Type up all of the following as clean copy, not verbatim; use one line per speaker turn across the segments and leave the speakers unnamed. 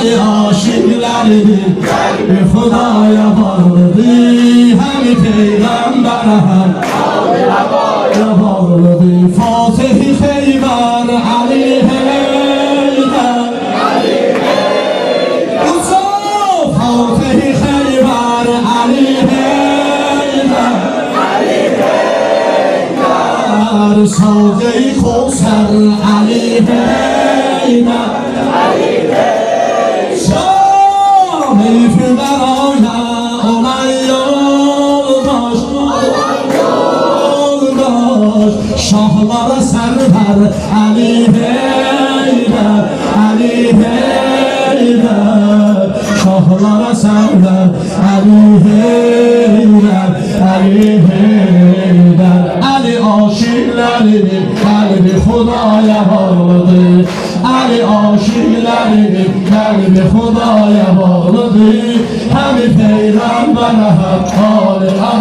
Ali aşıklarının kalbi Xudaya bağlıdır. Hem Peygamber'e hem Ali'ye bağlıdır. Fatih-i Xeyber Ali Heydər, Ali Heydər. Fatih-i Xeyber Ali Heydər, Ali Heydər. Savcı-i Kevser Ali Heydər, Ali Heydər. Şam-ı Füqaraya olan yoldaş, şahlara sərvər Ali Heydər, Ali Heydər. Şahlara sərvər Ali Heydər, Ali Heydər. Ali aşıklarının kalbi Xudaya bağlıdır. Ali aşıklarının kalbi Xudaya bağlıdır. Hem Peygamber'e hem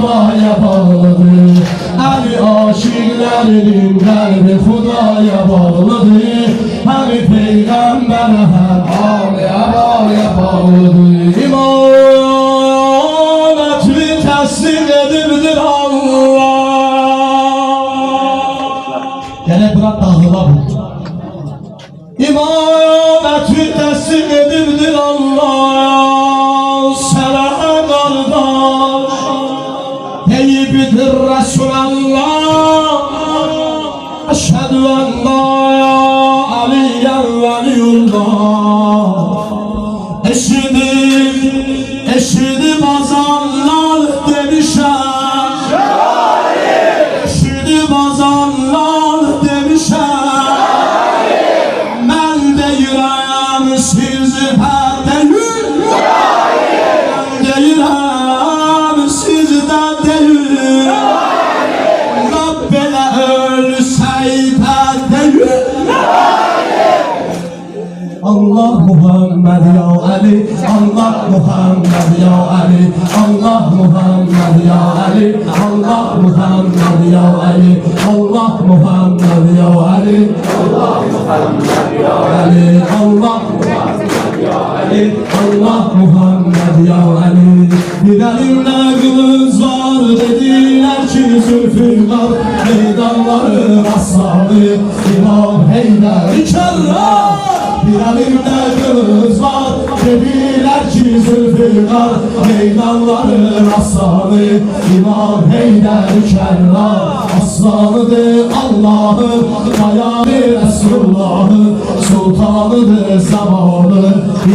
Ali bağlıdır. Ali aşıklarının kalbi Xudaya bağlıdır. Hem Peygamber'e hem Ali'ye bağlıdır. İmanetini teslim edibdir Allah. Gene bırak dağıla bu. İmanetini teslim edibdir Allah. Sana kardeş deyibdir Resulallah. Eşhedü en la aliyyen veliyullah. Eşhedü bazanlar demişler. Eşhedü bazanlar demişler. Ben deyirəm siz pərdəyün. Ben deyirəm siz də deyün. Rabbelə ölsəydə deyün. Allah Muhammed ya Ali, Allah Muhammed ya Ali, Allah Muhammed ya Ali, Allah Muhammed ya Ali, Allah Muhammed ya Ali, Allah Muhammed ya Ali, Allah Muhammed ya Ali, Allah Muhammed ya Ali. Bilelimde kılıç var dediler ki Zülfikar, meydanların aslanı İmam Heydər Kerrar. Bilelimde kılıç var dediler ki Zülfikar, meydanların aslanı İmam Heydər Kerrar. Aslanıdır Allah'ın, dayanı Resulullah'ın, sultanıdır zamanı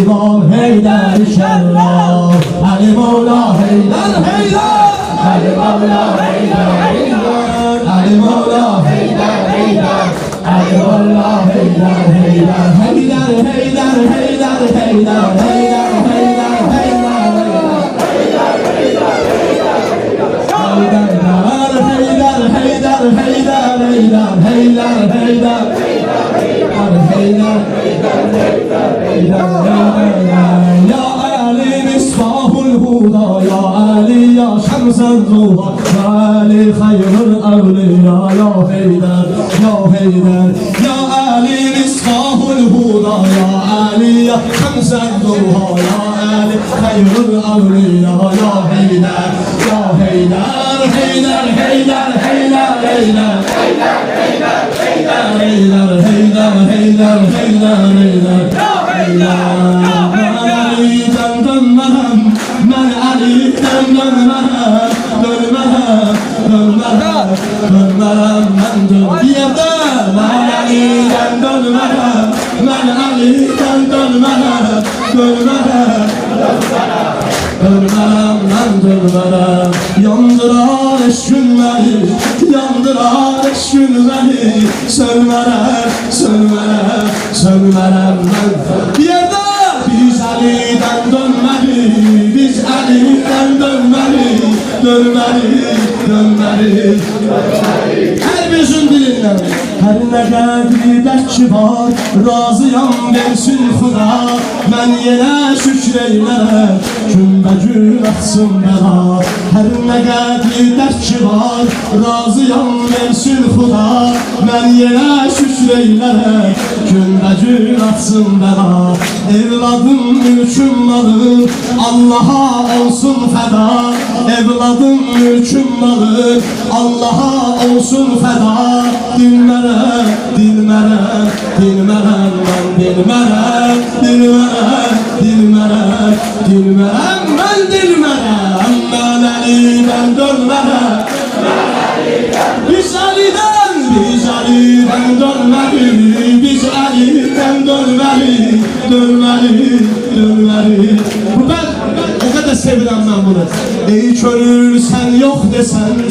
İmam Heydər Kerrar. Ali Mevla Heydər Heydər, Ali Mevla Heydər Heydər, Ali Mevla Heydər Heydər, Ali Mevla Heydər Heydər. Heydər Heydər Heydər Heydər Heydər Heydər Heydər Ya Ali misbahul huda, ya Ali ya şemsen zuha, ya Ali hayrul evliya, ya Heydər, ya Heydər. Ya Ali misbahul huda, ya Ali ya şemsen zuha, ya Ali hayrul evliya, ya Heydər, ya Heydər. Heydər, Heydər, Heydər, Heydər, Heydər, Heydər, Heydər, Heydər, Heydər, Heydər, Heydər, Heydər, Heydər. Ali'den dönmem, ben Ali'den dönmem, dönmem, dönmem, dönmem, ben dön. Bir yerde ben Ali'den dönmem, ben Ali'den dönmem, dönmem, dönmem, ben dönmem. Yandırar eşkün beni, yandırar eşkün beni, sönmem, sönmem, sönmem ben. Bir yerde biz Ali'den dönmeli, biz Ali'den dönmeli, dönmeli, dönmeli, dönmeli. Her özün dilindən. Hər nə qədri dərki var, razıyam versin Xuda. Mən yenə şükr eylərəm, günbə-gün axsın bəla. Hər nə qədri dərki var, razıyam versin Xuda. Mən yenə şükür eylərəm, günbə-gün axsın bəla. Evladım, mülküm, malım Allah'a olsun fəda. Evladım, mülküm, malım Allah'a olsun fəda. Dilmərəm, dilmərəm, dilmərəm, mən dilmərəm, dilmərəm, dilmərəm, dilmərəm, mən dilmərəm. Mən Əlidən dönmərəm. Biz Əlidən dönməli, biz Əlidən dönməli, dönməli, dönməli. O kadar sevirəm mən bunu. Ey könül sən yox desən,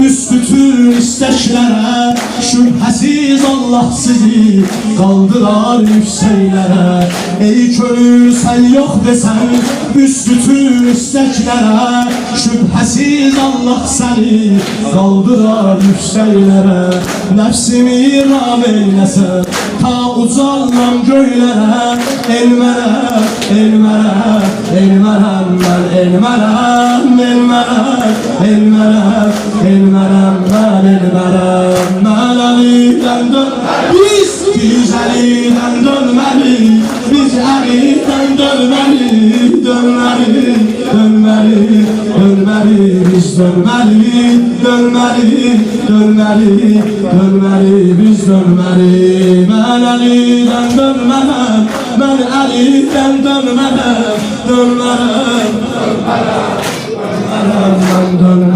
üst tutur istəklərə. Şübhəsiz Allah sizi qaldırar yüksəklərə. Ey könül sən yox desən, üst tutur istəklərə. Şübhəsiz Allah səni qaldırar yüksəklərə. Nəfsimi ram eyləsən, ta ucalmam göylərə. Elmərəm, elmərəm, elmərəm, mən elmərəm, elmərəm, elmərəm, elmərəm, mən elmərəm. Mən Əlidən dönməli, biz Əlidən dönməli, biz Əlidən dönməli, dönməli, dönməli, dönməli, biz dönməli, dönməli, dönməli, dönməli, biz dönməli. Mən Əlidən dönmərəm, mən Əlidən dönmərəm, dönmərəm, dönmərəm, dönmərəm, mən dönmərəm.